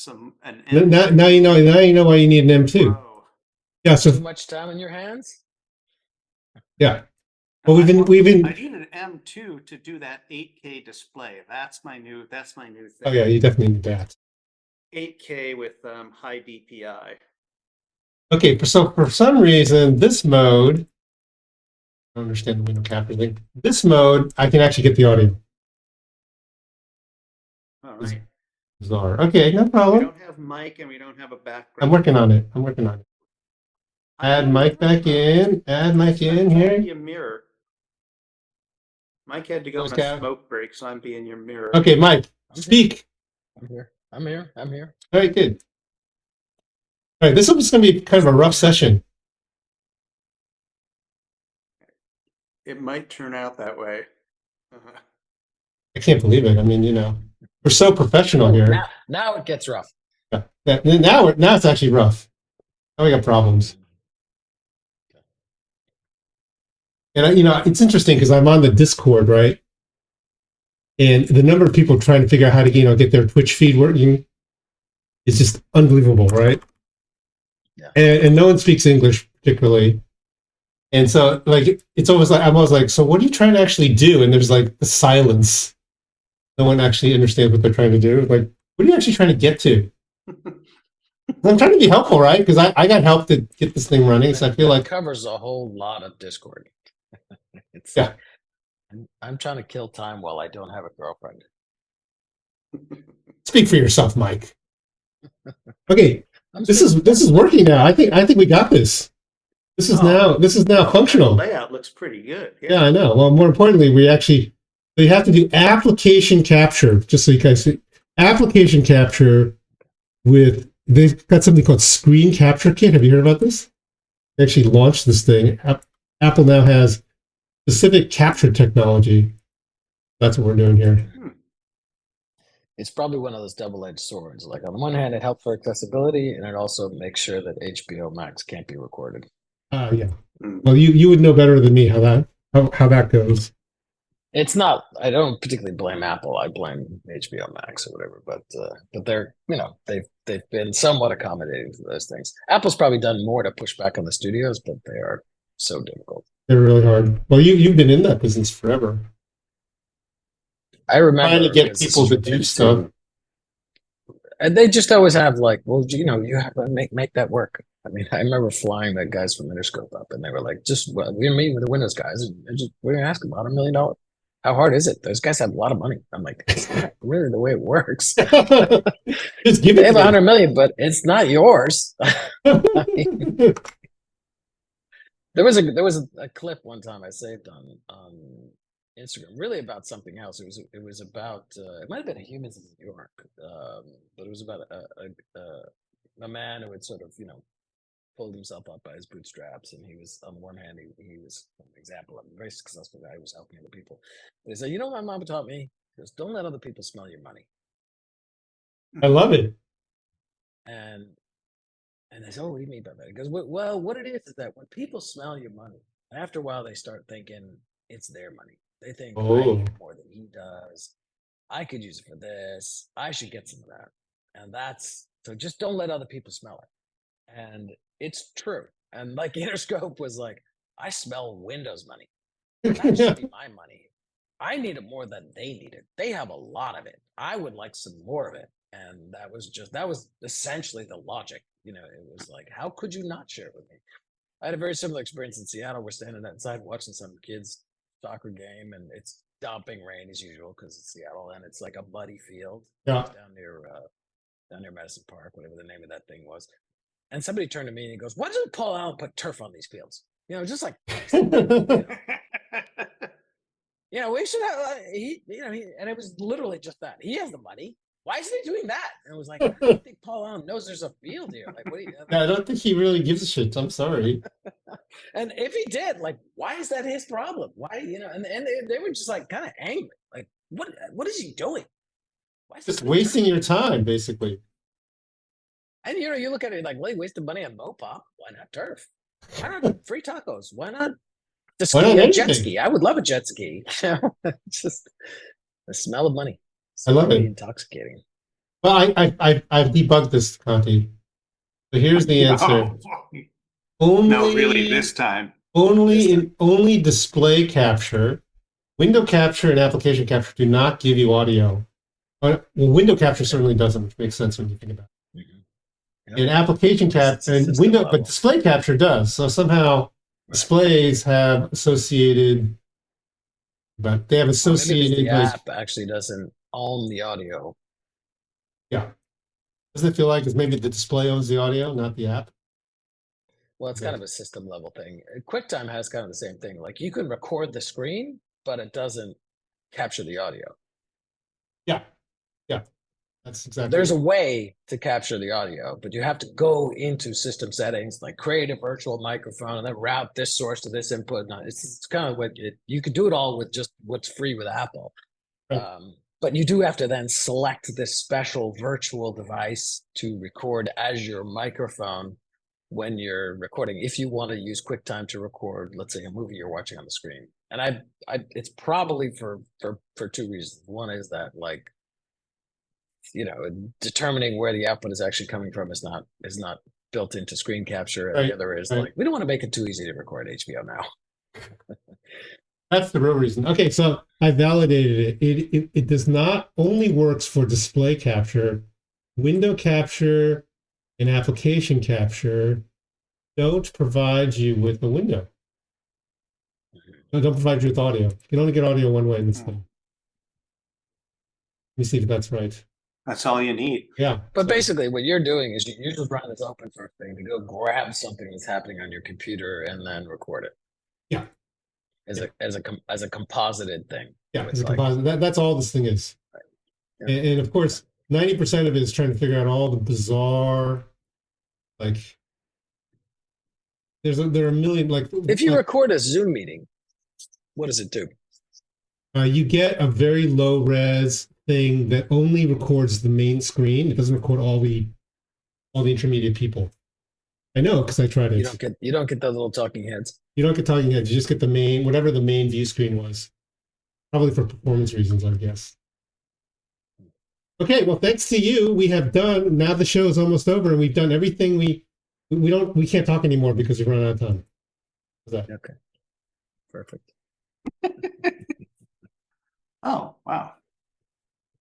an Now, M2 now you know why you need an M2. Pro. Yeah. Too So much time in your hands? yeah. No, Well, I need an M2 to do that 8K display. That's my new Oh thing. yeah, you definitely need that. 8K with high DPI. Okay. So for some reason, this mode, I don't understand the window capture thing. This mode, I can actually get the audio. All It's right. bizarre. Okay, no We problem. don't have mic and we don't have a I'm background. working on it. I'm working on it. Add mic back in. Add mic in Can't be here. a mirror. Mike had to go Close on a tab. smoke break, so I'm being your mirror. Okay, Mike, I'm here. speak. I'm here. I'm here. I'm here. All right, good. All right, this is going to be kind of a rough session. It might turn out that way. I can't believe it. I mean, we're so professional here. Now it gets rough. Yeah. Now it's actually rough. Now we got problems. And it's interesting because I'm on the Discord, right? And the number of people trying to figure out how to, get their Twitch feed working is just unbelievable, right? Yeah. And no one speaks English particularly. And so, it's almost like, I'm always like, so what are you trying to actually do? And there's like the silence. No one actually understands what they're trying to do. Like, what are you actually trying to get to? I'm trying to be helpful, right? Because I got help to get this thing running. So I feel like it covers a whole lot of Discord. Yeah. I'm trying to kill time while I don't have a girlfriend. Speak for yourself, Mike. Okay, this is working now. I think we got this. This is now functional. The layout looks pretty good. Yeah, I know. Well, more importantly, you have to do application capture, just so you guys see. Application capture they've got something called Screen Capture Kit. Have you heard about this? They actually launched this thing. Apple now has specific capture technology. That's what we're doing here. It's probably one of those double-edged swords. Like on the one hand, it helps for accessibility, and it also makes sure that HBO Max can't be recorded. Yeah. Well, you would know better than me how that goes. It's not. I don't particularly blame Apple. I blame HBO Max or whatever. But they're they've been somewhat accommodating to those things. Apple's probably done more to push back on the studios, but they are so difficult. They're really hard. Well, you've been in that business forever. I remember trying to get people to do stuff. And they just always have like, well, you have to make that work. I mean, I remember flying the guys from Interscope up, and they were like, we're meeting with the Windows guys, and we're gonna ask them about $1 million. How hard is it? Those guys have a lot of money. I'm like, that's not really the way it works. Just give they have 100 million, but it's not yours. There was a clip one time I saved on Instagram, really about something else. It was about it might have been Humans in New York, but it was about a man who had sort of pulled himself up by his bootstraps, and he was, on the one hand, he was an example of a very successful guy who was helping other people. But he said, what my mom taught me? He goes, don't let other people smell your money. I love it. And they said, what do you mean by that? He goes, well, what it is that when people smell your money, after a while they start thinking it's their money. They think, I need more than he does. I could use it for this. I should get some of that. And so just don't let other people smell it. And it's true. And like Interscope was like, I smell Windows money. That should be my money. I need it more than they need it. They have a lot of it. I would like some more of it. And that was essentially the logic. It was like, how could you not share it with me? I had a very similar experience in Seattle. We're standing outside watching some kids' soccer game, and it's dumping rain as usual because it's Seattle, and it's like a muddy field down near Madison Park, whatever the name of that thing was. And somebody turned to me and he goes, "Why doesn't Paul Allen put turf on these fields? Just like, we should have." And it was literally just that. He has the money. Why isn't he doing that? And it was like, I don't think Paul Allen knows there's a field here. Like, what do you? I don't think he really gives a shit. I'm sorry. And if he did, like, why is that his problem? Why, and they were just like kind of angry. Like, what is he doing? Why is just wasting your time, basically. And you look at it like, well, he wasted money on Mopop. Why not turf? Why not free tacos? Why not a jet ski? I would love a jet ski. Just the smell of money. I love it. Intoxicating. Well, I've debugged this, Conti. So here's the answer. No, really, Only this time. only display capture, window capture, and application capture do not give you audio. Well, window capture certainly doesn't, which makes sense when you think about it. Mhm. Yep. And application Because cap it's a and system window, level. but display capture does. So somehow Right. displays have associated, but they have Or maybe because associated the like, app actually doesn't own the audio. yeah. Doesn't it feel like it's maybe the display owns the audio, not the app? Well, it's kind of a system level thing. QuickTime has kind of the same thing. Like you can record the screen, but it doesn't capture the audio. Yeah, yeah, that's exactly. There's a way to capture the audio, but you have to go into system settings, like create a virtual microphone and then route this source to this input. No, it's kind of what you could do it all with just what's free with Apple. Right. But you do have to then select this special virtual device to record as your microphone when you're recording. If you want to use QuickTime to record, let's say a movie you're watching on the screen, and it's probably for two reasons. One is that like determining where the output is actually coming from is not built into screen capture, and Right, the other is right. like we don't want to make it too easy to record HBO now. That's the real reason. Okay, so I validated it. It does not only works for display capture, window capture, and application capture don't provide you with a window. No, don't provide you with audio. You can only get audio one way in this thing. Let me see if that's right. That's all you need. Yeah. But so- basically, what you're doing is you just run this open source thing to go grab something that's happening on your computer and then record it. Yeah. As a composited thing. Yeah, with it's a like- composite. That's all this thing is. Yeah. And of course, 90% of it is trying to figure out all the bizarre, like, there are a million, like, If you like, record a Zoom meeting, what does it do? you get a very low res thing that only records the main screen. It doesn't record all the intermediate people. I know because I tried it. You don't get those little talking heads. You don't get talking heads. You just get the main, whatever the main view screen was. Probably for performance reasons, I guess. Okay, well, thanks to you, we have done. Now the show is almost over, and we've done everything. We can't talk anymore because we've run out of time. How's that? Okay, perfect. Oh, wow.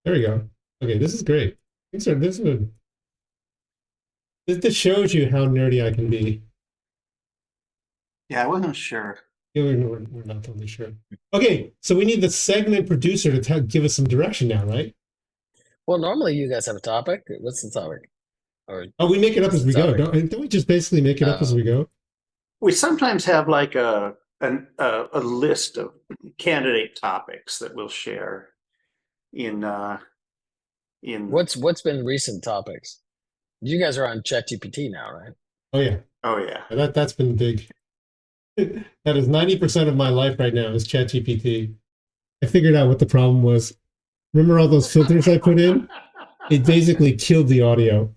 There we go. Okay, this is great. This shows you how nerdy I can be. Yeah, I wasn't sure. We're not totally sure. Okay, so we need the segment producer to give us some direction now, right? Well, normally you guys have a topic. What's the topic? Oh, we make it up as we go. Don't we just basically make it up as we go? We sometimes have like a list of candidate topics that we'll share in What's been recent topics? You guys are on ChatGPT now, right? Oh yeah. That's been big. That is 90% of my life right now is ChatGPT. I figured out what the problem was. Remember all those filters I put in? It basically killed the audio.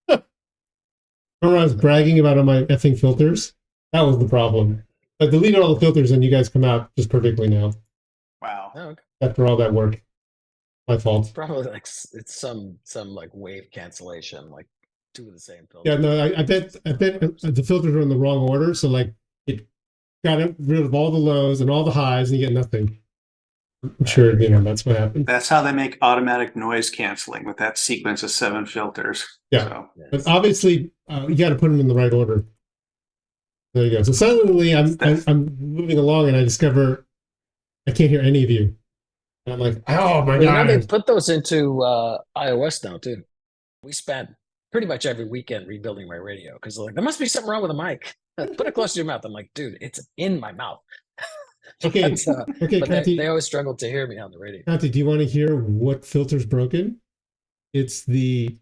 Remember I was bragging about all my effing filters? That was the problem. I deleted all the filters and you guys come out just perfectly now. Wow. Oh, okay. After all that work. My fault. Probably like it's some like wave cancellation, like two of the same filter. Yeah, no, I bet the filters are in the wrong order. So like it got rid of all the lows and all the highs and you get nothing. I'm sure, that's what happened. That's how they make automatic noise canceling with that sequence of 7 filters. Yeah. So. But obviously, you got to put them in the right order. There you go. So suddenly, I'm moving along, and I discover I can't hear any of you. And I'm like, oh my god! They put those into iOS now too. We spent pretty much every weekend rebuilding my radio because like there must be something wrong with the mic. Put it close to your mouth. I'm like, dude, it's in my mouth. Okay, okay, but Conte, they always struggle to hear me on the radio. Conte, do you want to hear what filter's broken? It's the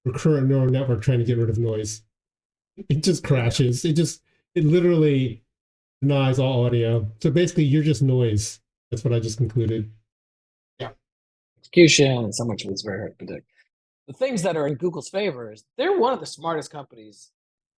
recurrent neural network trying to get rid of noise. It just crashes. It literally denies all audio. So basically, you're just noise. That's what I just concluded. Yeah. Execution, so much of it's very hard to predict. The things that are in Google's favor is they're one of the smartest companies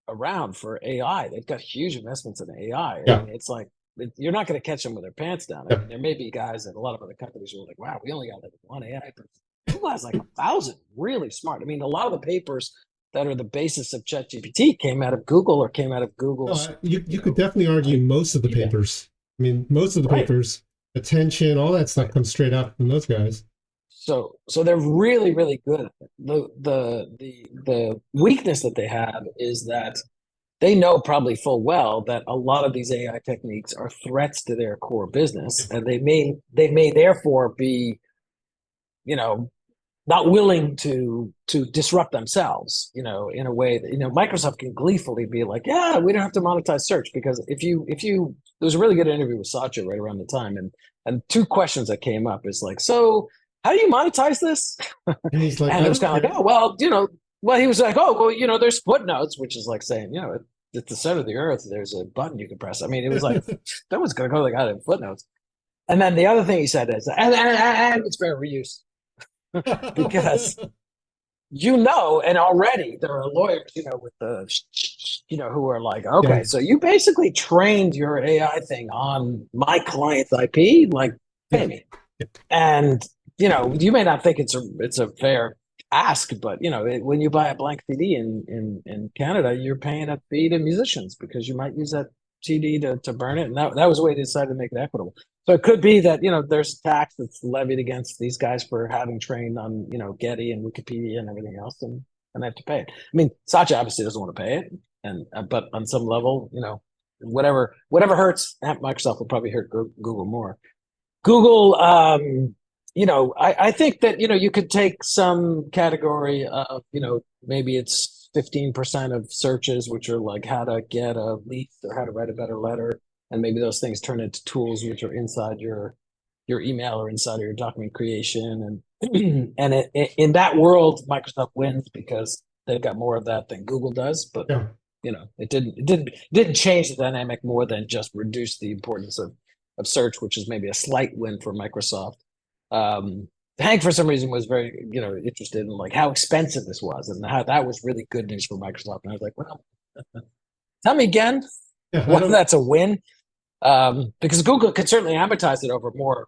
around for AI. They've got huge investments in AI. Yeah. I mean, it's like you're not going to catch them with their pants down. I mean, there may be guys at a lot of other companies who are like, wow, we only got like one AI person. Google has like 1,000 really smart. I mean, a lot of the papers that are the basis of ChatGPT came out of Google or came out of No, Google's, you could definitely argue most of the feedback. papers. I mean, most of the Right. papers, attention, all that stuff Right. comes straight out from those guys. So they're really, really good at it. The weakness that they have is that they know probably full well that a lot of these AI techniques are threats to their core business, and they may therefore be, you know, not willing to disrupt themselves, in a way that, Microsoft can gleefully be like, yeah, we don't have to monetize search, because if you there was a really good interview with Satya right around the time, and two questions that came up is like, so how do you monetize this? And he's like, And I it was don't kind of like, care. oh, well, he was like, oh, well, there's footnotes, which is like saying, at the center of the earth, there's a button you can press. I mean, it was like, no one's going to go to the guy in footnotes. And then the other thing he said is, and it's fair reuse, because and already there are lawyers, with the, who are like, okay, Yeah, so you basically trained your AI thing on my client's IP, like, pay yeah, me. And you may not think it's a fair ask, but when you buy a blank CD in Canada, you're paying a fee to musicians because you might use that CD to burn it, and that was the way they decided to make it equitable. So it could be that there's tax that's levied against these guys for having trained on Getty and Wikipedia and everything else, and they have to pay it. I mean, Satya obviously doesn't want to pay it, and but on some level, whatever hurts Microsoft will probably hurt Google more. Google, I think that, you could take some category of, maybe it's 15% of searches, which are like how to get a lead or how to write a better letter. And maybe those things turn into tools which are inside your email or inside of your document creation. And, in that world, Microsoft wins because they've got more of that than Google does. But, yeah. it didn't change the dynamic more than just reduce the importance of search, which is maybe a slight win for Microsoft. Hank, for some reason, was very, interested in like how expensive this was and how that was really good news for Microsoft. And I was like, well, tell me again Yeah, I why don't. that's a win. Because Google could certainly amortize it over more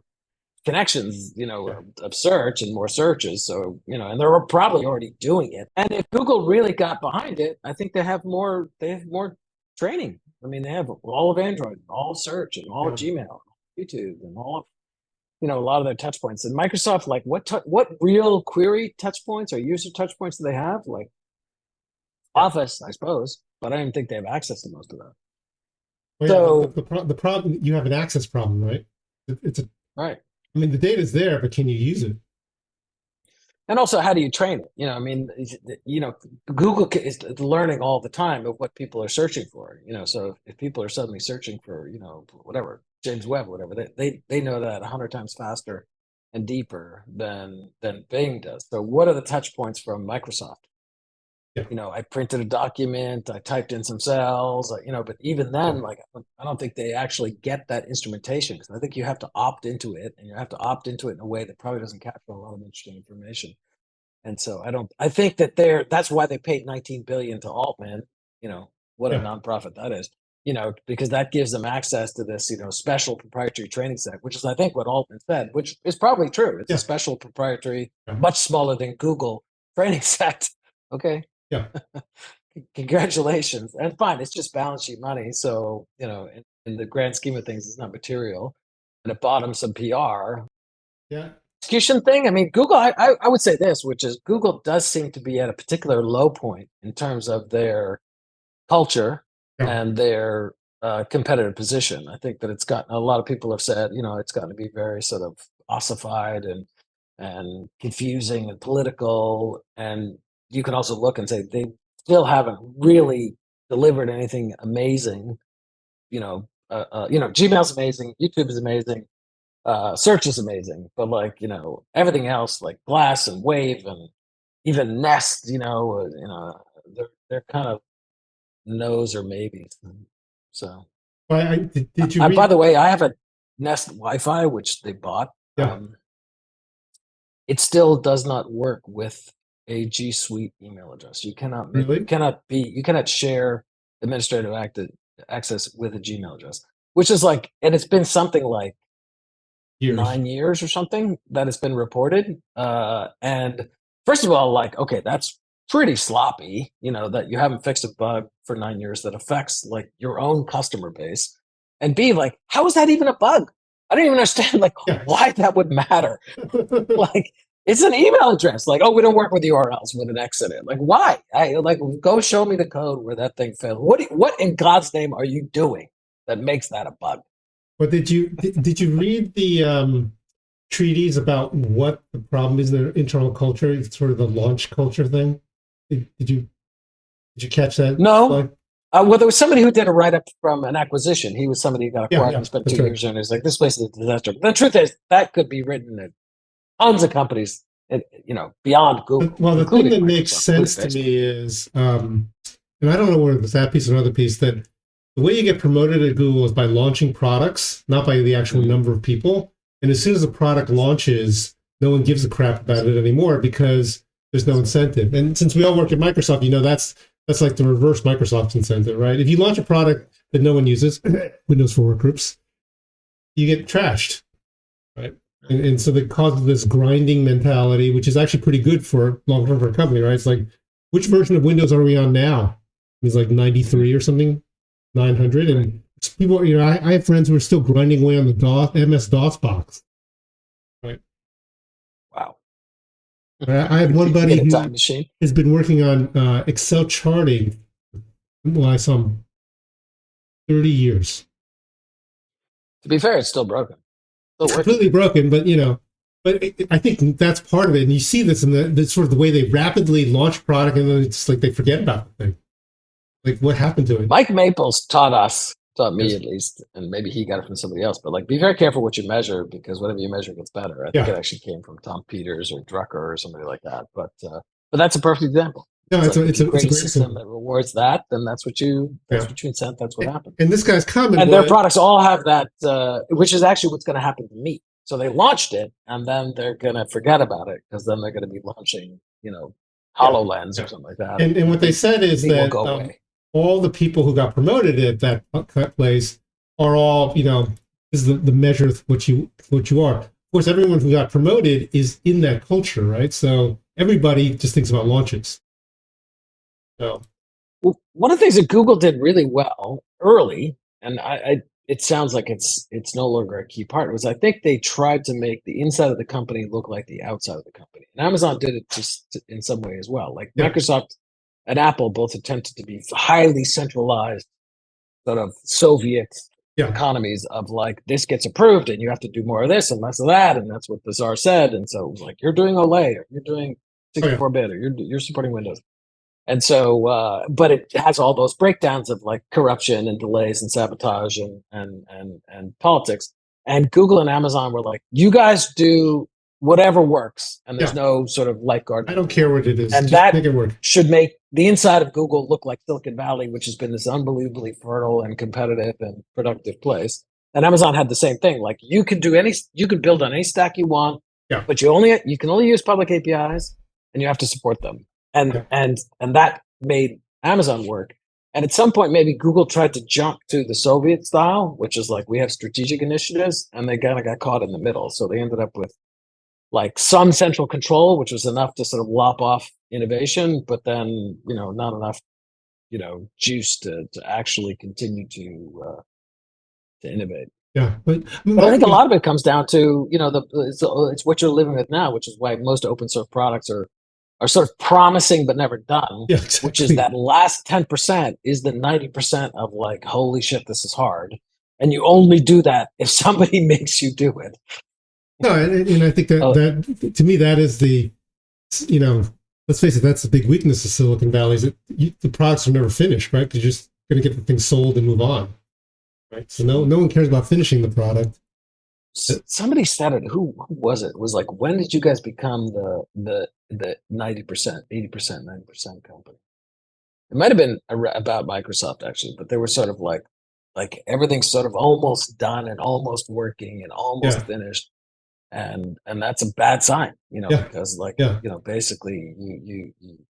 connections, Yeah, of search and more searches. So, and they're probably already doing it. And if Google really got behind it, I think they have more training. I mean, they have all of Android, all of search, and all of yeah. Gmail, YouTube, and all of a lot of their touch points. And Microsoft, like, what real query touch points or user touch points do they have? Like Yeah. Office, I suppose, but I don't even think they have access to most of that. Well, yeah. The, So, the, the problem, you have an access problem, right? It's a. right. I mean, the data's there, but can you use it? And also, how do you train it? I mean, Google is learning all the time of what people are searching for. So if people are suddenly searching for, whatever, James Webb, whatever, they know that 100 times faster and deeper than Bing does. So what are the touch points from Microsoft? Yeah, I printed a document, I typed in some cells, but even then, like, I don't think they actually get that instrumentation, because I think you have to opt into it, and you have to opt into it in a way that probably doesn't capture a lot of interesting information. And so I think that that's why they paid 19 billion to Altman, what a yeah, nonprofit that is, because that gives them access to this, special proprietary training set, which is, I think, what Altman said, which is probably true. It's a yeah, special proprietary, yeah, much smaller than Google training set. Okay. yeah. Congratulations. And fine, it's just balance sheet money. So, in the grand scheme of things, it's not material. And it bought them some PR. Yeah. Execution thing. I mean, Google, I would say this, which is Google does seem to be at a particular low point in terms of their culture Yeah. and their competitive position. I think that it's gotten, a lot of people have said, it's gotten to be very sort of ossified and confusing and political. And you can also look and say they still haven't really delivered anything amazing. Gmail's amazing, YouTube is amazing, search is amazing, but, like, everything else, like Glass and Wave and even Nest, they're kind of no's or maybes. So, Well, did you by read? the way, I have a Nest Wi-Fi which they bought. Yeah. It still does not work with a G Suite email address. You cannot Really? you cannot share administrative access with a Gmail address, which is like, and it's been something like Years. 9 years or something that it's been reported. And first of all, like, okay, that's pretty sloppy, that you haven't fixed a bug for 9 years that affects like your own customer base. And B, like, how is that even a bug? I don't even understand like Yeah. why that would matter. Like, it's an email address. Like, oh, we don't work with URLs with an X in it. Like, why? Like, go show me the code where that thing failed. What in God's name are you doing that makes that a bug? But did you read the treatise about what the problem is in their internal culture? It's sort of the launch culture thing. Did you catch that? No. Like, Well, there was somebody who did a write up from an acquisition. He was somebody who got acquired yeah, and spent that's 2 right. years and he's like, this place is a disaster. But the truth is, that could be written in tons of companies, beyond Google. Well, the thing that including makes Microsoft, sense to including me is, and I don't know whether it's that piece or another piece, that the way you get promoted at Google is by launching products, not by the actual Mhm. number of people. And as soon as a product launches, no one gives a crap about it anymore because there's no incentive. And since we all work at Microsoft, that's like the reverse Microsoft incentive, right? If you launch a product that no one uses, Windows for Workgroups, you get trashed, right? And so that causes this grinding mentality, which is actually pretty good for long term for a company, right? It's like, which version of Windows are we on now? It's like 93 or something, 900. And people, I have friends who are still grinding away on the MS-DOS box. Right. Wow. I have one buddy who time machine. has been working on Excel charting. Well, I saw him 30 years. To be fair, it's still broken. It's completely broken, but I think that's part of it. And you see this in the sort of the way they rapidly launch product, and then it's like they forget about the thing. Like, what happened to it? Mike Maples taught me at least, and maybe he got it from somebody else, but like, be very careful what you measure because whatever you measure gets better. I think it actually came from Tom Peters or Drucker or somebody like that. But that's a perfect example. No, it's like, a great great system that rewards that, then that's what you incent. That's what happens. And this guy's comment, and their products all have that, which is actually what's going to happen to me. So they launched it, and then they're going to forget about it because then they're going to be launching, HoloLens or something like that. And what they said is that all the people who got promoted at that place are all, is the measure of what you are. Of course, everyone who got promoted is in that culture, right? So everybody just thinks about launches. So, well, one of the things that Google did really well early, and it sounds like it's no longer a key part, was I think they tried to make the inside of the company look like the outside of the company. And Amazon did it just in some way as well. Like Microsoft and Apple both attempted to be highly centralized, sort of Soviet economies of like, this gets approved and you have to do more of this and less of that. And that's what the czar said. And so it was like, you're doing Olay, or you're doing 64-bit, or you're supporting Windows. And so, but it has all those breakdowns of like corruption and delays and sabotage and politics. And Google and Amazon were like, you guys do whatever works, and there's no sort of lifeguard. I don't care what it is, and just that make it work. Should make the inside of Google look like Silicon Valley, which has been this unbelievably fertile and competitive and productive place. And Amazon had the same thing. Like, you could build on any stack you want, but you can only use public APIs, and you have to support them. And that made Amazon work. And at some point, maybe Google tried to jump to the Soviet style, which is like, we have strategic initiatives, and they kind of got caught in the middle. So they ended up with like some central control, which was enough to sort of lop off innovation, but then, not enough, juice to actually continue to innovate. Yeah, but I think a lot of it comes down to, it's what you're living with now, which is why most open source products are sort of promising but never done, which is that last 10% is the 90% of like, holy shit, this is hard. And you only do that if somebody makes you do it. No, and I think that to me, that is the, let's face it, that's the big weakness of Silicon Valley, is that the products are never finished, right? Because you're just going to get the thing sold and move on, right? So no one cares about finishing the product. Somebody said it. Who was it? It was like, when did you guys become the 90%, 80%, 90% company? It might have been about Microsoft actually, but they were sort of like everything's sort of almost done and almost working and almost finished. And that's a bad sign, because basically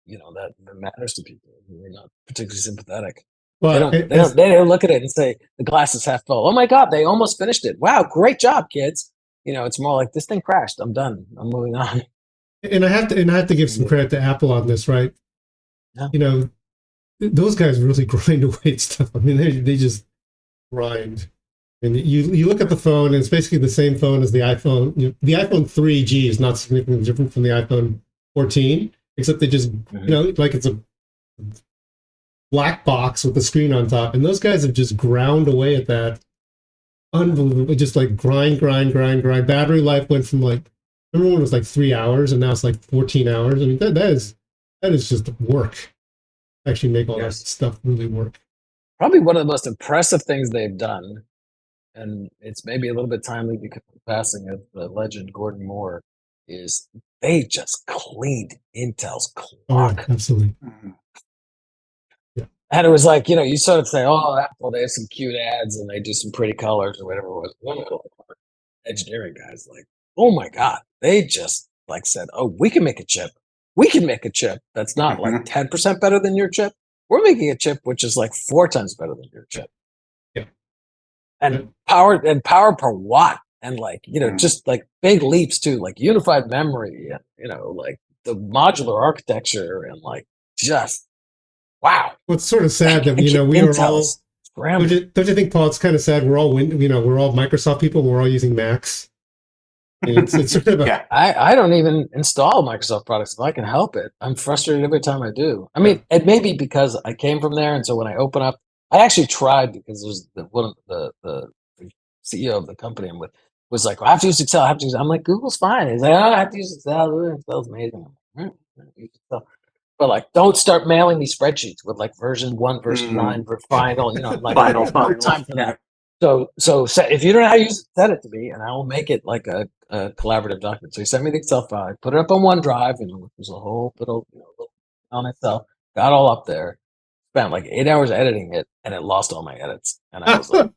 that matters to people who are not particularly sympathetic. Well, they don't look at it and say the glass is half full. Oh my God, they almost finished it. Wow, great job, kids. it's more like this thing crashed. I'm done. I'm moving on. And I have to give some credit to Apple on this, right? Yeah. You know, those guys really grind away at stuff. I mean, they just grind. And you look at the phone, and it's basically the same phone as the iPhone. The iPhone 3G is not significantly different from the iPhone 14, except they just, like it's a black box with the screen on top. And those guys have just ground away at that. Unbelievable. Just like grind. Battery life went from like, remember when it was like 3 hours, and now it's like 14 hours. I mean, that is just work. Actually make all that stuff really work. Probably one of the most impressive things they've done, and it's maybe a little bit timely because of the passing of the legend Gordon Moore, is they just cleaned Intel's clock. Oh, yeah, absolutely. Yeah. And it was like, you sort of say, oh, Apple, they have some cute ads and they do some pretty colors or whatever it was. Engineering guys, like, oh my God, they just like said, oh, we can make a chip. We can make a chip that's not like 10% better than your chip. We're making a chip which is like 4 times better than your chip. Yeah. And power per watt, and like, just like big leaps too, like unified memory, and, like the modular architecture, and like just wow. Well, it's sort of sad that we are all. Don't you think, Paul? It's kind of sad. We're all we're all Microsoft people. And we're all using Macs. It's sort of I don't even install Microsoft products if I can help it. I'm frustrated every time I do. I mean, it may be because I came from there, and so when I open up, I actually tried, because there's one of the CEO of the company I'm with was like, well, I have to use Excel. I have to use. I'm like, Google's fine. He's like, oh, I have to use Excel. Excel's amazing. I'm like, use Excel. But like, don't start mailing me spreadsheets with like version 1, version 9, for final. Like Final. no time for that. So if you don't know how to use it, send it to me, and I will make it like a collaborative document. So he sent me the Excel file. I put it up on OneDrive, and there's a whole little on Excel. Got all up there. Spent like 8 hours editing it, and it lost all my edits. And I was like,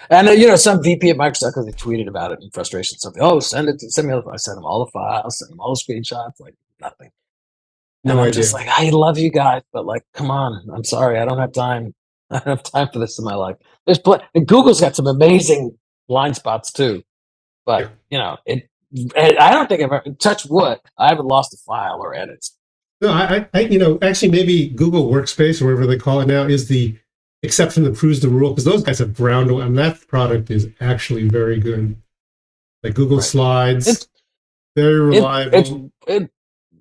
and some VP at Microsoft, because they tweeted about it in frustration. Something. Oh, send me. I sent them all the files, sent them all the screenshots. Like nothing. And I'm just like, I love you guys, but like, come on. I'm sorry, I don't have time. I don't have time for this in my life. And Google's got some amazing blind spots too, but I don't think I've ever, touch wood, I haven't lost a file or edits. No, I actually maybe Google Workspace, or whatever they call it now, is the exception that proves the rule, because those guys have ground, and that product is actually very good. Like Google Slides, very reliable.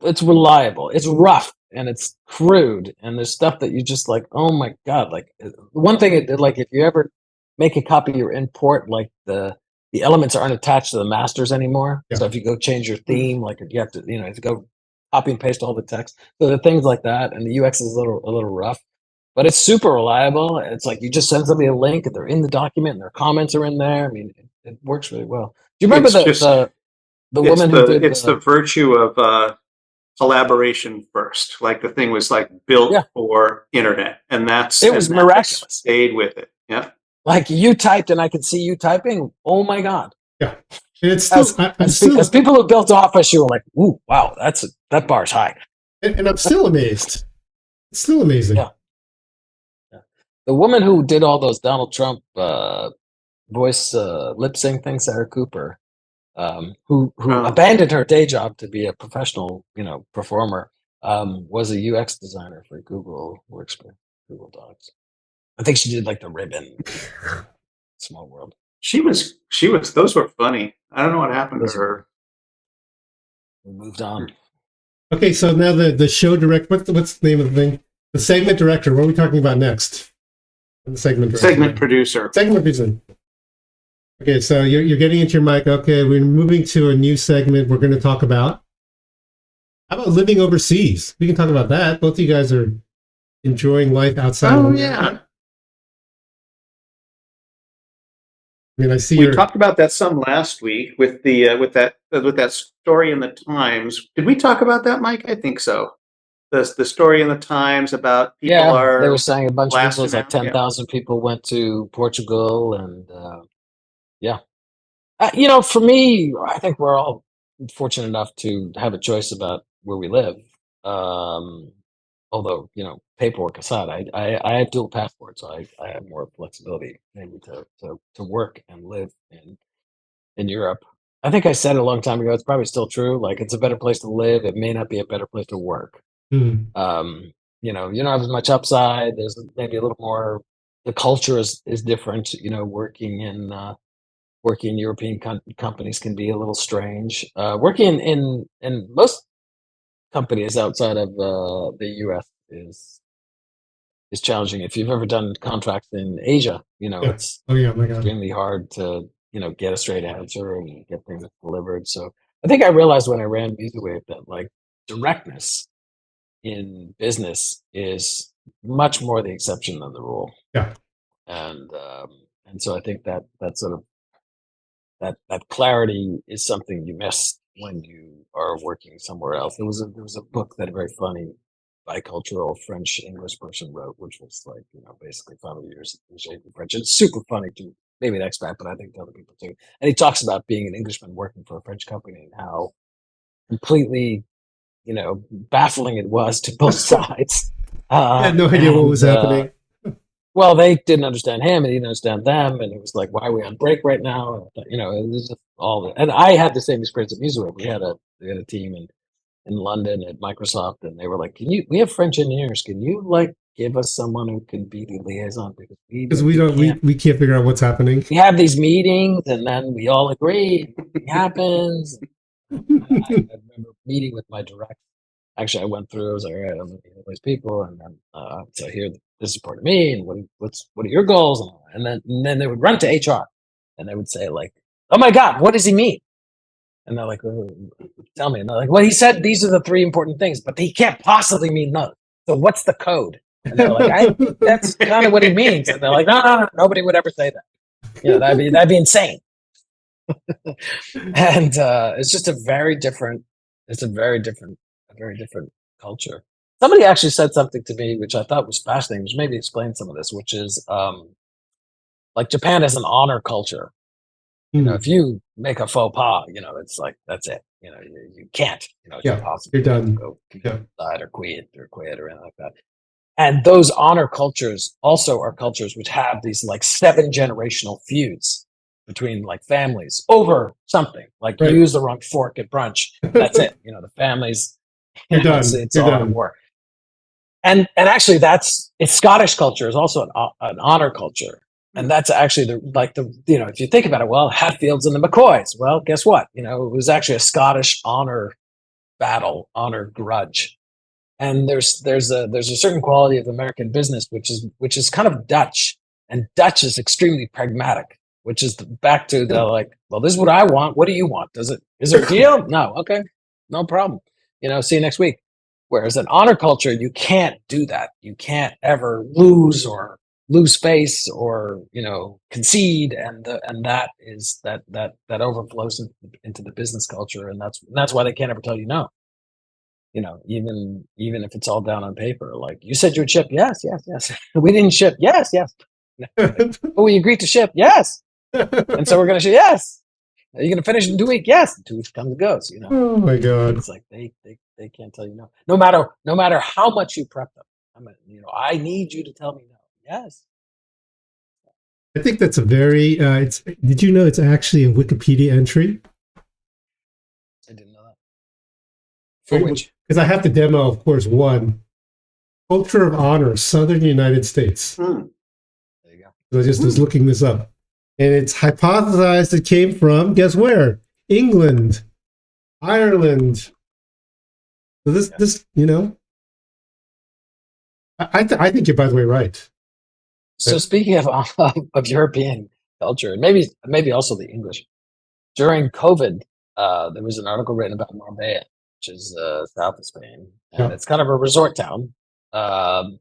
It's reliable. It's rough, and it's crude, and there's stuff that you just like, oh my God. Like one thing, like if you ever make a copy or import, like the elements aren't attached to the masters anymore. So if you go change your theme, like you have to, you have to go copy and paste all the text. So the things like that, and the UX is a little rough, but it's super reliable. It's like you just send somebody a link, and they're in the document, and their comments are in there. I mean, it works really well. Do you remember the woman who did? It's the virtue of collaboration first. Like the thing was like built for internet, and it was miraculous. Stayed with it. Yeah. Like you typed, and I could see you typing. Oh my God. Yeah. And it's still, as people who built Office, you were like, ooh, wow, that bar's high. And I'm still amazed. It's still amazing. Yeah. The woman who did all those Donald Trump voice lip sync things, Sarah Cooper, who abandoned her day job to be a professional, performer, was a UX designer for Google Workspace, Google Docs. I think she did like the ribbon. Small world. She was. Those were funny. I don't know what happened to her. We moved on. Okay, so now the show director. What's the name of the thing? The segment director. What are we talking about next? The segment producer. Segment producer. Okay, so you're getting into your mic. Okay, we're moving to a new segment. We're going to talk about. How about living overseas? We can talk about that. Both of you guys are enjoying life outside. Oh yeah. I mean, I see. We talked about that some last week with the with that story in the Times. Did we talk about that, Mike? I think so. The story in the Times about people they were saying a bunch of people, like 10,000 people went to Portugal, and for me, I think we're all fortunate enough to have a choice about where we live. although, paperwork aside, I have dual passports, so I have more flexibility maybe to work and live in Europe. I think I said it a long time ago. It's probably still true. Like, it's a better place to live. It may not be a better place to work. Hmm. You don't have as much upside. There's maybe a little more. The culture is different. Working in European companies can be a little strange. Working in most companies outside of the U.S. is challenging. If you've ever done contracts in Asia, Yeah. it's Oh yeah, my God. extremely hard to get a straight answer and get things delivered. So I think I realized when I ran VisaWave that like directness in business is much more the exception than the rule, Yeah. and so I think that sort of that clarity is something you miss when you are working somewhere else. There was a book that a very funny bicultural French English person wrote, which was like basically 5 years in shaping French. It's super funny to maybe an expat, but I think to other people too. And he talks about being an Englishman working for a French company and how completely baffling it was to both sides. I had no idea what was And happening. well, they didn't understand him, and he didn't understand them, and it was like, "Why are we on break right now?" It was just all. And I had the same experience at Music. We had a team in London at Microsoft, and they were like, "Can you? We have French engineers. Can you like give us someone who can be the liaison because Because we don't, can't. we can't figure out what's happening. We have these meetings, and then we all agree. It happens." I remember meeting with my director. Actually, I went through. I was like, all right, I'm going to meet all these people, and then so here, this is part of me, and what are your goals, and then they would run to HR, and they would say like, oh my God, what does he mean? And they're like, tell me, and they're like, well, he said these are the three important things, but he can't possibly mean those. So what's the code? And they're like, I think that's kind of what he means. And they're like, no, nobody would ever say that. That'd be insane. And it's just a very different culture. Somebody actually said something to me which I thought was fascinating, which maybe explains some of this, which is like Japan has an honor culture. Hmm. If you make a faux pas, it's like that's it. You can't. It's Yeah, impossible you're to done. go Yeah. side or quit or anything like that. And those honor cultures also are cultures which have these like 7 generational feuds between like families over something. Like you Right. use the wrong fork at brunch, that's it. The families, You're done. it's You're all out of done. war. And actually, it's Scottish culture is also an honor culture, and that's actually if you think about it, well, Hatfields and the McCoys. Well, guess what? It was actually a Scottish honor battle, honor grudge. And there's a certain quality of American business which is kind of Dutch, and Dutch is extremely pragmatic, which is back to the Yeah. like, well, this is what I want. What do you want? Is there a deal? No, okay, no problem. See you next week. Whereas in honor culture, you can't do that. You can't ever lose face or concede, and that overflows into the business culture, and that's why they can't ever tell you no. Even if it's all down on paper, like you said you would ship, yes, yes, yes. We didn't ship, yes, yes. Like, oh, we agreed to ship, yes. And so we're gonna ship, yes. Are you gonna finish in 2 weeks? Yes. 2 weeks comes and goes. Oh my God. It's like they can't tell you no. No matter how much you prep them. I need you to tell me no. Yes. I think that's a very. Did you know it's actually a Wikipedia entry? I didn't know that. For which? Because I have to demo, of course, one culture of honor, Southern United States. Hmm. There you go. So I just was looking this up, and it's hypothesized it came from guess where? England, Ireland. So this I think you're by the way right. So speaking of European culture, and maybe also the English, during COVID, there was an article written about Marbella, which is south of Spain, and Yeah. it's kind of a resort town, um,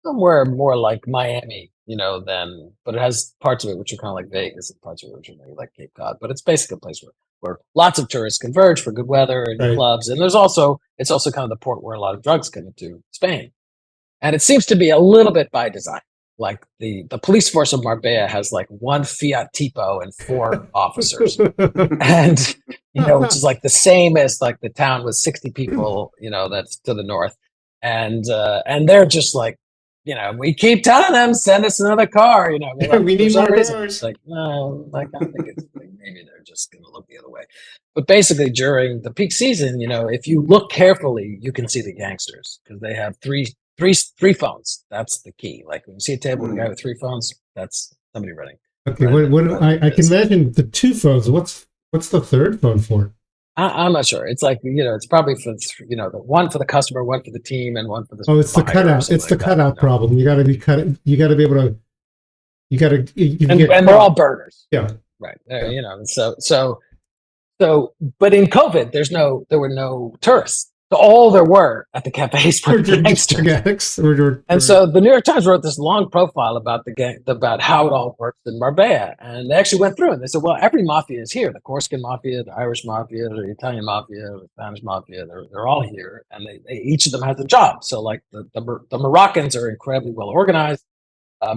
somewhere more like Miami, but it has parts of it which are kind of like Vegas, and parts of it which are maybe like Cape Cod. But it's basically a place where lots of tourists converge for good weather and Right. clubs, and it's also kind of the port where a lot of drugs come into Spain, and it seems to be a little bit by design. Like the police force of Marbella has like one Fiat Tipo and 4 officers, and which is like the same as like the town with 60 people, that's to the north. and they're just like, we keep telling them, send us another car. We're like, We for need some more reason, cars. like, no, like I think it's like maybe they're just going to look the other way. But basically, during the peak season, if you look carefully, you can see the gangsters because they have three phones. That's the key. Like when you see a table with a guy with three phones, that's somebody running. Okay, running I can business. imagine the two phones. What's the third phone for? I'm not sure. It's like, it's probably for, the one for the customer, one for the team, and one for the Oh, it's the buyer or cutout. something It's the like that. cutout problem. You got to be cut. You got to be able to. You got to. You And get they're caught. all burners. Yeah. Right. Yeah. But in COVID, there were no tourists. So all there were at the cafes were Or just drug gangsters. addicts. And so the New York Times wrote this long profile about about how it all works in Marbella. And they actually went through and they said, well, every mafia is here. The Corsican mafia, the Irish mafia, the Italian mafia, the Spanish mafia, they're all here. And each of them has a job. So like the Moroccans are incredibly well organized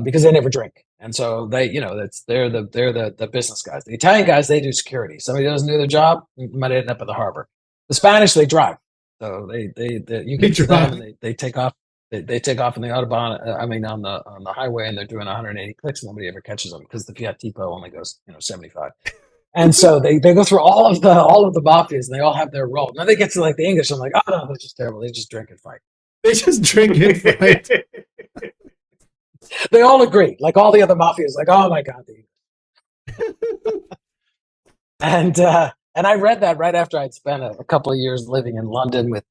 because they never drink. And so they're the business guys. The Italian guys, they do security. Somebody doesn't do their job, you might end up at the harbor. The Spanish, they drive. So you get to them and they take off. They take off in the autobahn. On the highway, and they're doing 180 clicks. Nobody ever catches them because the Fiat Tipo only goes 75. And so they go through all of the mafias, and they all have their role. Now they get to like the English. I'm like, oh no, they're just terrible. They just drink and fight. They just drink and fight. They all agree. Like all the other mafias, like, oh my god. And I read that right after I'd spent a couple of years living in London with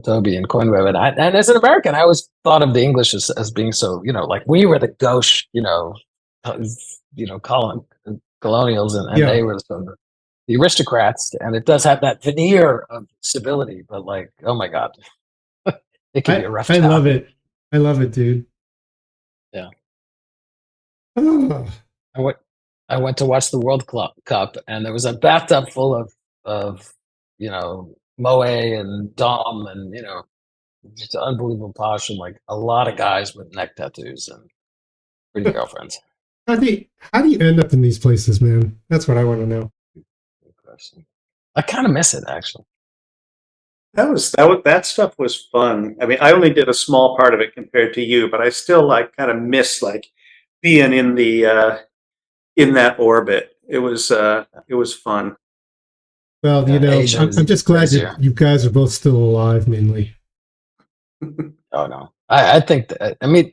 Toby and Coinweb, and as an American, I always thought of the English as being so, like we were the gauche, colonials, and Yeah. they were the aristocrats, and it does have that veneer of stability, but like, oh my god, it can be a rough I time. love it. I love it, dude. Yeah. Oh. I went to watch the World Cup, and there was a bathtub full of Moe and Dom, and just unbelievable posh, and like a lot of guys with neck tattoos and pretty girlfriends. How do you end up in these places, man? That's what I want to know. Good question. I kind of miss it, actually. That stuff was fun. I mean, I only did a small part of it compared to you, but I still like kind of miss like being in the in that orbit. It was fun. Well, I'm just glad that you guys are both still alive, mainly. Oh no, I think that, I mean,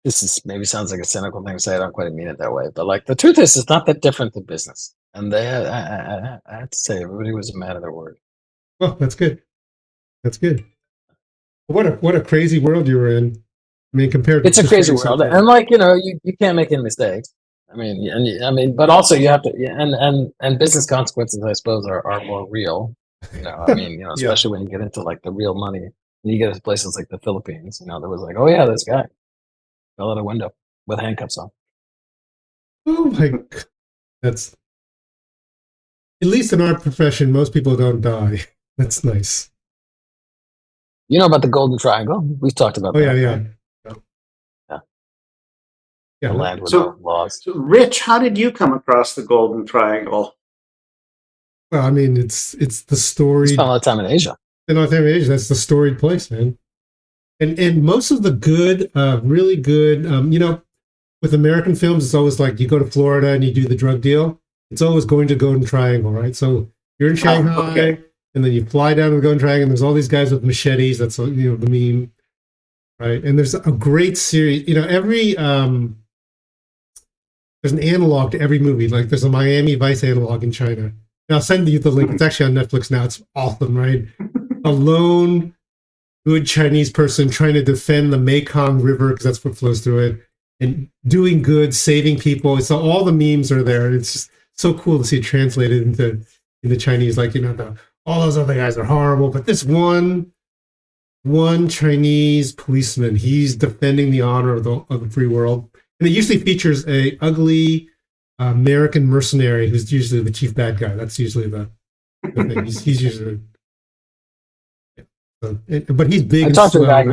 this is maybe sounds like a cynical thing to say. I don't quite mean it that way, but like the truth is, it's not that different than business. And I have to say, everybody was a man of their word. Well, that's good. That's good. What a crazy world you were in. I mean, compared to it's a crazy world, and like you can't make any mistakes. I mean, but also you have to, and business consequences, I suppose, are more real. Especially when you get into like the real money. And you get to places like the Philippines. There was like, oh yeah, this guy fell out a window with handcuffs on. Oh my God. That's, at least in our profession, most people don't die. That's nice. You know about the Golden Triangle? We've talked about that. Yeah. The land with no laws. So, Rich, how did you come across the Golden Triangle? Well, I mean, it's the story. Spent a lot of time in Asia. That's the storied place, man. And most of the good, really good, with American films, it's always like you go to Florida and you do the drug deal. It's always going to Golden Triangle, right? So you're in Shanghai, and then you fly down to the Golden Triangle, and there's all these guys with machetes. That's the meme, right? And there's a great series. Every there's an analog to every movie. Like there's a Miami Vice analog in China. And I'll send you the link. It's actually on Netflix now. It's awesome, right? A lone, good Chinese person trying to defend the Mekong River because that's what flows through it, and doing good, saving people. So all the memes are there. It's just so cool to see it translated into Chinese. Like all those other guys are horrible, but this one Chinese policeman, he's defending the honor of the free world. And it usually features a ugly American mercenary who's usually the chief bad guy. That's usually the thing. He's usually, but he's big. I talked to a guy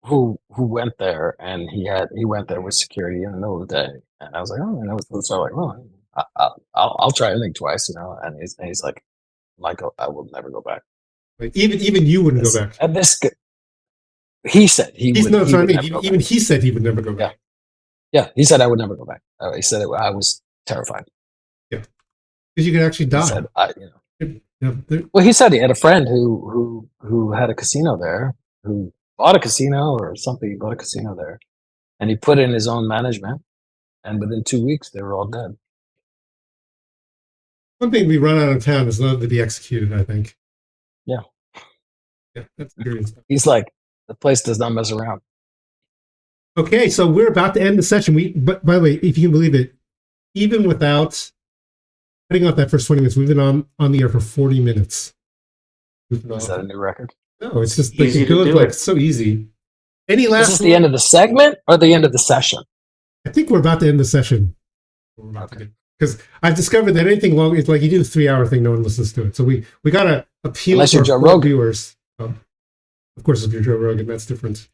who went there, and he went there with security in the middle of the day, and I was like, oh, and I was like, oh, I'll try anything twice, and he's like, Michael, I will never go back. Like, even you wouldn't go back. And he said he would. No, He so I would mean, never go even back. he said he would never go back. Yeah, he said I would never go back. He said I was terrified. Yeah, because you could actually He die. said, There- well, he said he had a friend who had a casino there, who bought a casino or something. He bought a casino there, and he put in his own management, and within 2 weeks they were all dead. One thing we run out of town is not to be executed, I think. Yeah. Yeah, that's curious. He's like, the place does not mess around. Okay, so we're about to end the session. But by the way, if you can believe it, even without cutting off that first 20 minutes, we've been on the air for 40 minutes. Is that a new record? No, it's just like Easy it to goes do like it. so easy. Any Is last? this the end of the segment or the end of the session? I think we're about to end the session. Because I've discovered that anything long, it's like you do the 3-hour thing, no one listens to it. So we got to appeal Unless to you're our Joe core Rogan. viewers. Of course, if you're Joe Rogan, that's different.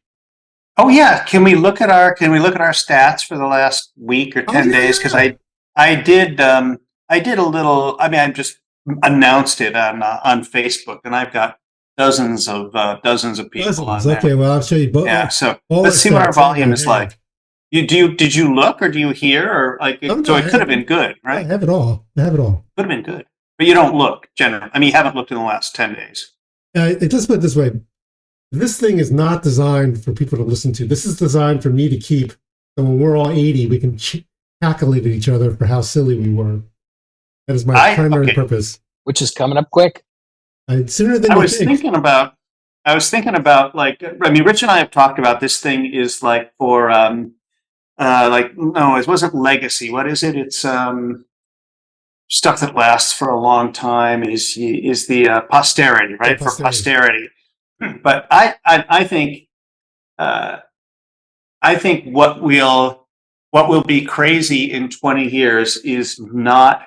Oh yeah, can we look at our stats for the last week or 10 days? Because I did a little. I mean, I just announced it on Facebook, and I've got dozens of people on there. Okay, well, I'll show you both. Yeah, so all let's our see what our stats. volume is Hang on. like. Did you look or do you hear or like? Oh, no, So I it could have haven't. been good, I right? have it all. Could have been good, but you don't look generally. I mean, you haven't looked in the last 10 days. Let's put it this way. This thing is not designed for people to listen to. This is designed for me to keep. So when we're all 80, we can calculate at each other for how silly we were. That is my primary purpose. Which is coming up quick. Sooner than I you was think. thinking about like, I mean, Rich and I have talked about this thing is like for like, no, it wasn't legacy. What is it? It's stuff that lasts for a long time is the posterity, right? For posterity. But I think what will be crazy in 20 years is not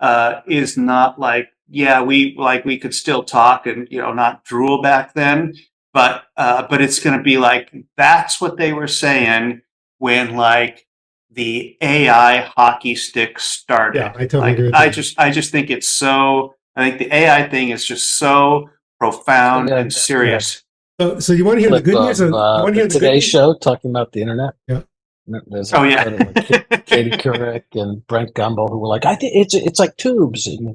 like, yeah, we could still talk and not drool back then, but it's going to be like that's what they were saying when like the AI hockey stick started. Yeah, I totally like, agree with I that. just think it's so. I think the AI thing is just so profound and serious. So you want to hear the good news? You want to hear the Today's show talking about the internet? Yeah. There's Oh yeah. Katie Couric and Brent Gumbel who were like, I think it's like tubes. Can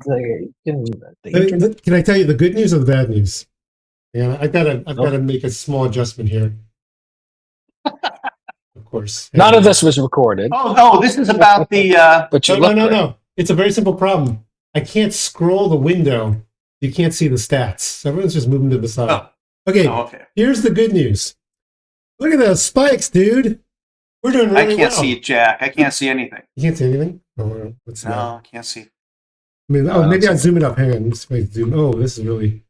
I tell you the good news or the bad news? Yeah, I've got to make a small adjustment here. Of course. None of this was recorded. Oh no, this is about the. But you no. It's a very simple problem. I can't scroll the window. You can't see the stats. So everyone's just moving to the side. Oh. Okay. Oh, okay. Here's the good news. Look at those spikes, dude. We're doing really well. I can't see Jack. I can't see anything. You can't see anything? Oh, let's see. No, I can't see. I mean, maybe I'll zoom it up. Hang on. Let's zoom. Oh, this is really.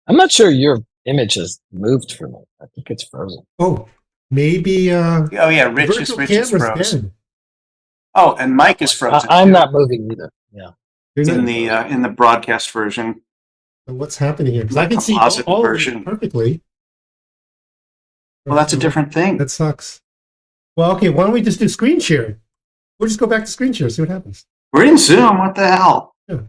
I'm not sure your image has moved for me. I think it's frozen. Oh, maybe. Oh yeah, Rich is frozen. Oh, and Mike is frozen. I'm not moving either. Yeah. In the broadcast version. What's happening here? Because I can see all of it perfectly. Well, that's a different thing. That sucks. Well, okay. Why don't we just do screen share? We'll just go back to screen share. See what happens. We're in Zoom. What the hell? Yeah.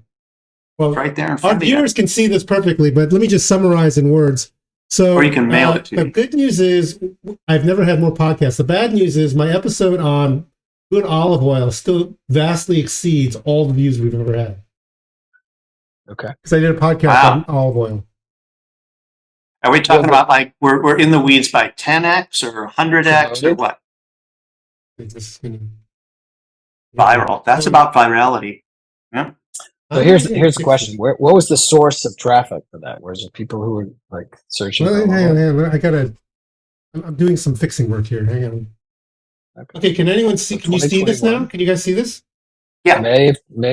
Well, right there in front our viewers can see this perfectly, but let me just summarize in words. So, or you can mail it to the me. good news is I've never had more podcasts. The bad news is my episode on good olive oil still vastly exceeds all the views we've ever had. Okay. Because I did a podcast on olive oil. Are we talking about like we're in the weeds by 10x or 100x or what? Viral. That's about virality. Yeah. So here's the question: what was the source of traffic for that? Was it people who were like searching? Well, hang on. I'm doing some fixing work here. Hang on. Okay, can anyone see? Can you see this now? Can you guys see this? Yeah. May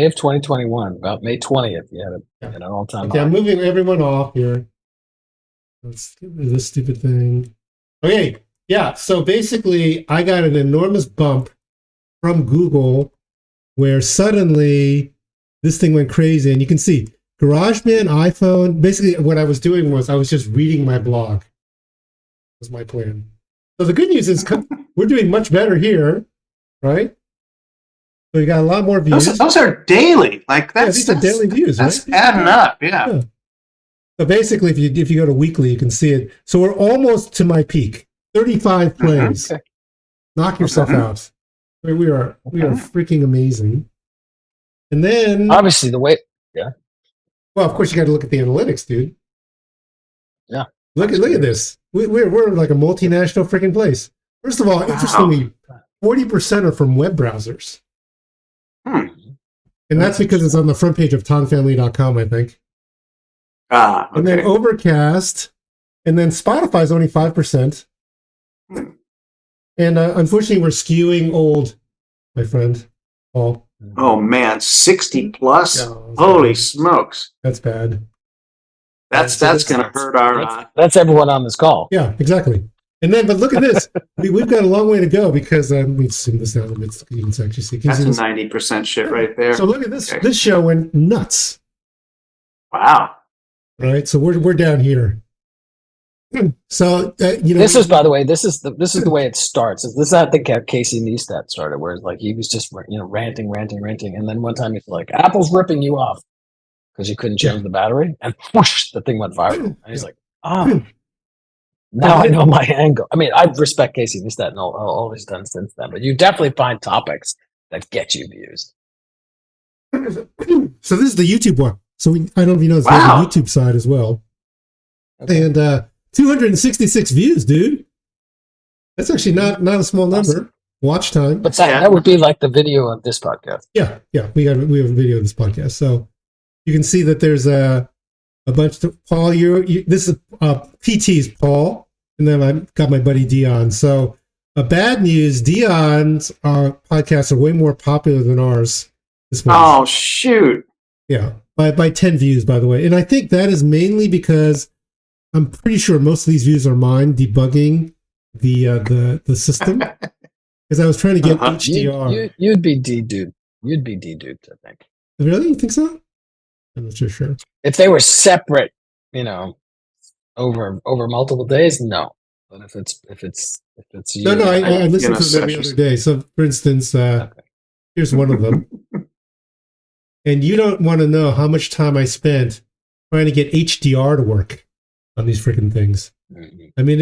of 2021, about May 20th. You had an all-time. Okay, I'm moving everyone off here. Let's do this stupid thing. Okay, yeah. So basically, I got an enormous bump from Google, where suddenly this thing went crazy, and you can see GarageBand, iPhone. Basically, what I was doing was I was just reading my blog. That was my plan. So the good news is we're doing much better here, right? So we got a lot more views. Those are daily. Like these are daily views, right? That's adding up. Yeah. So basically, if you go to weekly, you can see it. So we're almost to my peak. 35 plays. Okay. Knock yourself out. We are freaking amazing. And then Obviously, the way. Yeah. Well, of course, you got to look at the analytics, dude. Yeah. Look at this. We're like a multinational freaking place. First of all, interestingly, 40% are from web browsers. Hmm. And that's because it's on the front page of tongfamily.com, I think. Okay. And then Overcast, and then Spotify's only 5%. Hmm. And unfortunately, we're skewing old, my friend, Paul. Oh man, 60 plus. Yeah, Holy smokes! That's bad. That's going to hurt our. That's everyone on this call. Yeah, exactly. And then, but look at this. We've got a long way to go because we zoom this down a bit so you can actually see. That's 90% shit right there. So look at this. Okay. This show went nuts. Wow. Right. So we're down here. So this is, by the way, this is the way it starts. This is how I think how Casey Neistat started, where it's like he was just ranting, and then one time he's like, "Apple's ripping you off because you couldn't change the battery," and whoosh, the thing went viral. And he's like, "Oh, now I know my angle." I mean, I respect Casey Neistat and all he's done since then, but you definitely find topics that get you views. So this is the YouTube one. So I don't know if you know, there's a YouTube side as well, and 266 views, dude. That's actually not a small number. Awesome. Watch time. But that would be like the video of this podcast. Yeah. We have a video of this podcast, so you can see that there's a bunch of Paul. This is PT's Paul, and then I've got my buddy Dion. So bad news: Dion's podcasts are way more popular than ours. This one. Oh shoot! Yeah, by 10 views, by the way, and I think that is mainly because I'm pretty sure most of these views are mine debugging the system because I was trying to get HDR. You'd be deduped. You'd be deduped, I think. Really? You think so? I'm not too sure. If they were separate, over multiple days, no. But if it's no, I listen to them every other day. So, for instance, here's one of them, and you don't want to know how much time I spent trying to get HDR to work on these freaking things. Mm-hmm. I mean,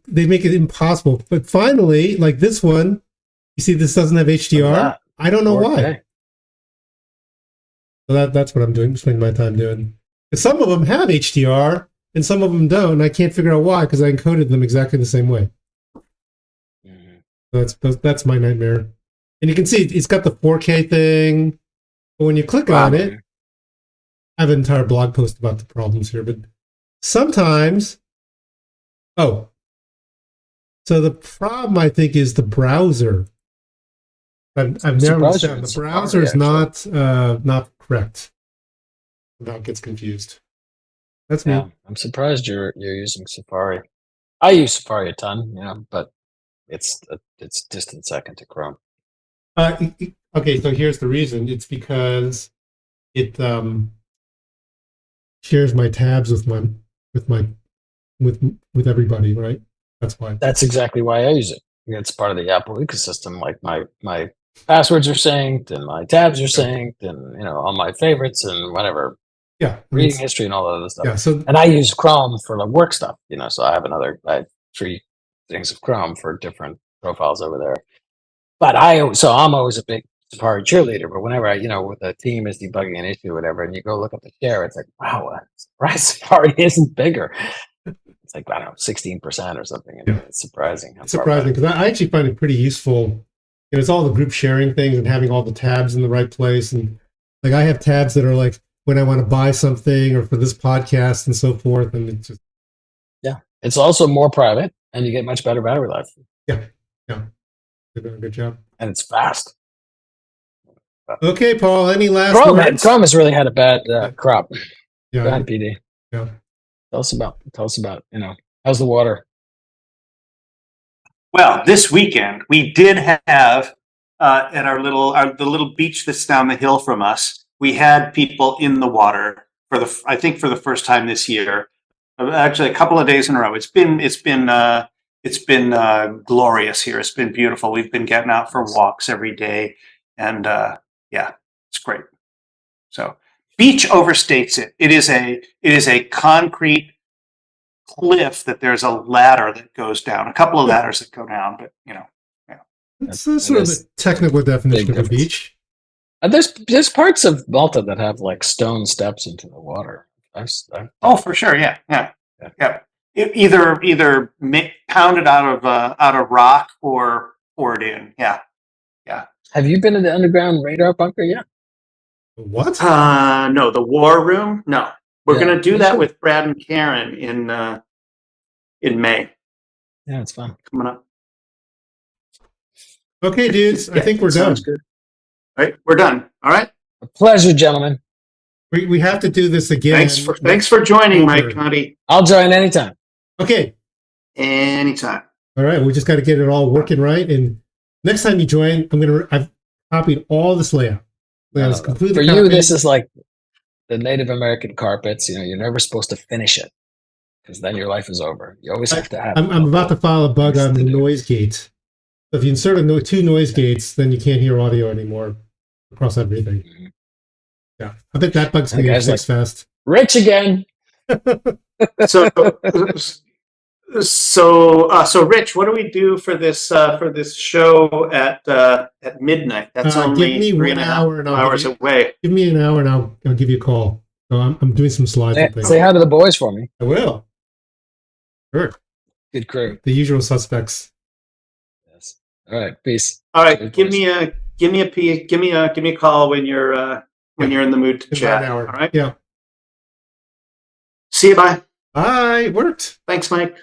they make it impossible. But finally, like this one, you see this doesn't have HDR. I don't know why. So that's what I'm doing. I'm spending my time doing. But some of them have HDR and some of them don't. And I can't figure out why because I encoded them exactly the same way. Mm-hmm. So that's my nightmare. And you can see it's got the 4K thing. But when you click on it, I have an entire blog post about the problems here, but sometimes, so the problem I think is the browser. I've never understood the browser is not correct. Now it gets confused. That's me. I'm surprised you're using Safari. I use Safari a ton, but it's distant second to Chrome. Okay, so here's the reason. It's because it shares my tabs with everybody, right? That's why. That's exactly why I use it. It's part of the Apple ecosystem. Like my passwords are synced and my tabs are synced and all my favorites and whatever. Yeah. Reading history and all that other stuff. Yeah. And I use Chrome for like work stuff, so I have 3 things of Chrome for different profiles over there. But I'm always a big Safari cheerleader, but whenever with a team is debugging an issue or whatever, and you go look at the share, it's like, wow, Safari isn't bigger. It's like, I don't know, 16% or something. And it's surprising. It's surprising because I actually find it pretty useful. It's all the group sharing things and having all the tabs in the right place. And like I have tabs that are like when I want to buy something or for this podcast and so forth. And it's just. Yeah. It's also more private and you get much better battery life. Yeah. They're doing a good job. And it's fast. Okay, Paul, any last words? Chrome has really had a bad crop. Yeah. Go ahead, PD. Yeah. Tell us about, how's the water? Well, this weekend we did have at the little beach that's down the hill from us. We had people in the water for the first time this year. Actually, a couple of days in a row. It's been it's been glorious here. It's been beautiful. We've been getting out for walks every day, and yeah, it's great. So beach overstates it. It is a concrete cliff that there's a ladder that goes down, a couple of ladders that go down, but yeah. It's sort of the technical definition of a beach. There's parts of Malta that have like stone steps into the water. Oh, for sure, yeah. Either pounded out of rock or poured in. Yeah. Have you been in the underground radar bunker yet? What? No, the war room. No, we're gonna do that should. with Brad and Karen in May. Yeah, it's fun. Coming up. Okay, dudes. I think we're done. Sounds good. All right, we're done. All right. A pleasure, gentlemen. We have to do this again. Thanks for joining, Mike Conte. I'll join anytime. Okay. Anytime. All right. We just got to get it all working right. And next time you join, I've copied all this layout. It's completely For copied. you, this is like the Native American carpets. You're never supposed to finish it because then your life is over. You always have to have. I'm about to file a bug on the noise gate. So if you insert two noise gates, then you can't hear audio anymore across everything. Mm-hmm. Yeah, I bet that bug's going to get fixed fast. Rich again. So Rich, what do we do for this show at midnight? That's only give me 3.5 hours away. Give me an hour and I'll give you a call. So I'm doing some slides. Say hi to the boys for me. I will. Sure. Good crew. The usual suspects. Yes. All right. Peace. All right. Give me a call when you're in the mood to chat. An hour. All right. Yeah. See you. Bye. Bye. It worked. Thanks, Mike.